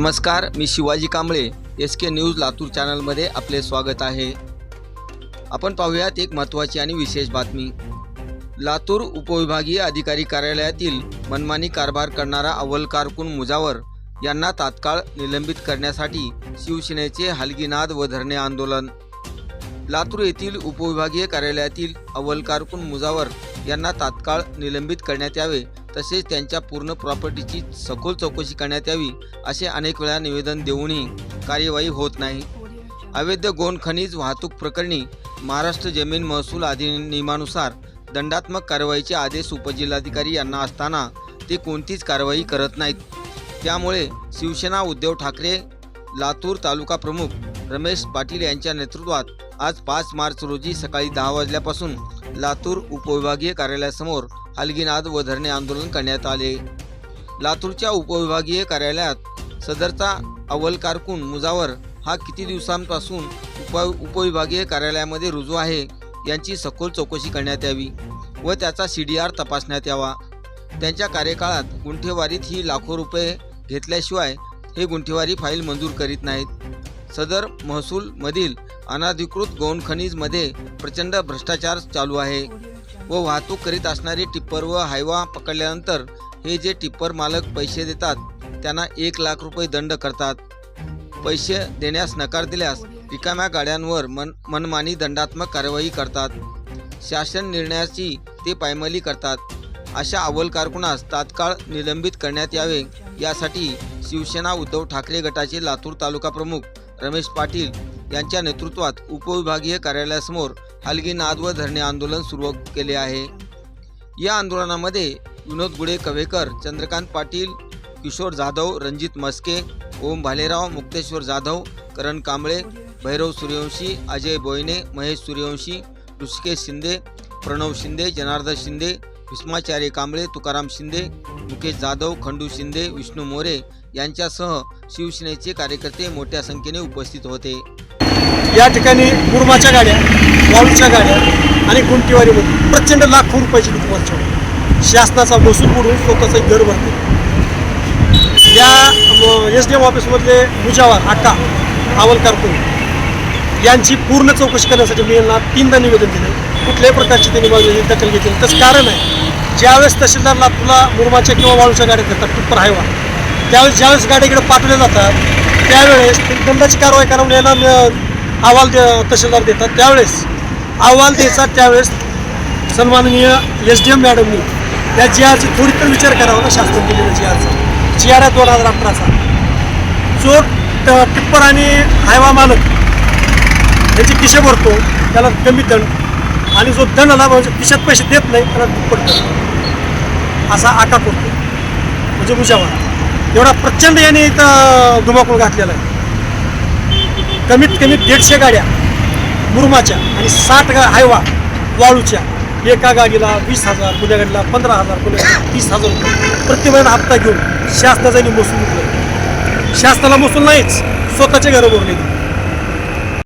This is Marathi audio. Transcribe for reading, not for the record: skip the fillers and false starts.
नमस्कार, मी शिवाजी कांबळे, SK न्यूज लातूर चॅनलमध्ये आपले स्वागत आहे। आपण पाहूयात एक महत्त्वाची आणि विशेष बातमी। लातूर उपविभागीय अधिकारी कार्यालयातील मनमानी कारभार करणारा अव्वल कारकून मुजावर यांना तात्काळ निलंबित करण्यासाठी शिवसेनेचे हलगीनाद व धरणे आंदोलन। लातूर येथील उपविभागीय कार्यालयातील अव्वल कारकून मुजावर यांना तात्काळ निलंबित करण्यात यावे, तसेच त्यांच्या पूर्ण प्रॉपर्टीची सखोल चौकशी करण्यात यावी असे अनेक वेळा निवेदन देऊनही कार्यवाही होत नाही। अवैध गौण खनिज वाहतूक प्रकरणी महाराष्ट्र जमीन महसूल अधिनियमानुसार दंडात्मक कारवाईचे आदेश उपजिल्हाधिकारी यांना असताना ते कोणतीच कारवाई करत नाहीत। त्यामुळे शिवसेना उद्धव ठाकरे लातूर तालुका प्रमुख रमेश पाटील यांच्या नेतृत्वात आज 5 मार्च रोजी सकाळी 10 वाजल्यापासून लातूर उपविभागीय कार्यालयासमोर हलगीनाद व धरणे आंदोलन करण्यात आले। लातूरच्या उपविभागीय कार्यालयात सदरचा अव्वल कारकून मुजावर हा किती दिवसांपासून उपविभागीय कार्यालयामध्ये रुजू आहे यांची सखोल चौकशी करण्यात यावी व त्याचा CDR तपासण्यात यावा। त्यांच्या कार्यकाळात गुंठेवारीत ही लाखो रुपये घेतल्याशिवाय हे गुंठेवारी फाईल मंजूर करीत नाहीत। सदर महसूल मधील अनधिकृत गौण खनिज मध्ये प्रचंड भ्रष्टाचार चालू आहे व वाहतूक करीत असणारे टिप्पर व हायवा पकडल्यानंतर हे जे टिप्पर मालक पैसे देतात त्यांना 1 लाख रुपये दंड करतात। पैसे देण्यास नकार दिल्यास रिकाम्या गाड्यांवर मनमानी दंडात्मक कारवाई करतात। शासन निर्णयाची ते पायमल्ली करतात। अशा अव्वल कारकुनास तात्काळ निलंबित करण्यात यावे यासाठी शिवसेना उद्धव ठाकरे गटाचे लातूर तालुका प्रमुख रमेश पाटील यांच्या नेतृत्वात उपविभागीय कार्यालयासमोर हलगीनाद व धरणे आंदोलन सुरू केले आहे। या आंदोलनामध्ये विनोद गुडे कवेकर, चंद्रकांत पाटील, किशोर जाधव, रणजित मस्के, ओम भालेराव, मुक्तेश्वर जाधव, करण कांबळे, भैरव सूर्यवंशी, अजय बोयने, महेश सूर्यवंशी, ऋषिकेश शिंदे, प्रणव शिंदे, जनार्दन शिंदे, भीष्माचार्य कांबळे, तुकाराम शिंदे, मुकेश जाधव, खंडू शिंदे, विष्णू मोरे यांच्यासह शिवसेनेचे कार्यकर्ते मोठ्या संख्येने उपस्थित होते। या ठिकाणी मुरमाच्या गाड्या, वाळूच्या गाड्या आणि गुंठेवारीमध्ये प्रचंड लाखो रुपयाची लूटमार, शासनाचा महसूल बुडवून स्वतःचं घर भरते। या SDM ऑफिसमधले मुजावर आका अव्वल कारकून यांची पूर्ण चौकशी करण्यासाठी मी यांना 3दा निवेदन दिले। कुठल्याही प्रकारची त्यांनी दखल घेतली। त्याचं कारण आहे, ज्यावेळेस तहसीलदार लातूरला मुरमाच्या किंवा वाळूच्या गाड्या देतात टिप्पर हायवा, त्यावेळेस ज्यावेळेस गाड्या इकडे पाठवल्या जातात त्यावेळेस दंडाची कारवाई करून यांना अहवाल तहसीलदार देतात। त्यावेळेस अहवाल द्यायचा त्यावेळेस सन्माननीय SDM मॅडमनी त्या GRची थोडी तर विचार करावा ना। शासन दिलेल्या GR आहे 2018चा। जो टिप्पर आणि हायवा मालक त्याची खिशे भरतो त्याला कमी दंड आणि जो दंडला म्हणजे खिशात पैसे देत नाही त्याला दुप्पट दंड असा आका करतो म्हणजे मुजावर। एवढा प्रचंड याने इथं धुमाकूळ घातलेला आहे। कमीत कमी 150 गाड्या मुरमाच्या आणि 60 हायवा वाळूच्या, एका गाडीला 20,000, पुण्या गाडीला 15,000, पुण्या 30,000 रुपये प्रति महिना हप्ता घेऊन शासनाचा महसूल उठला। शासनाला महसूल नाहीच, स्वतःचे घरं भरले।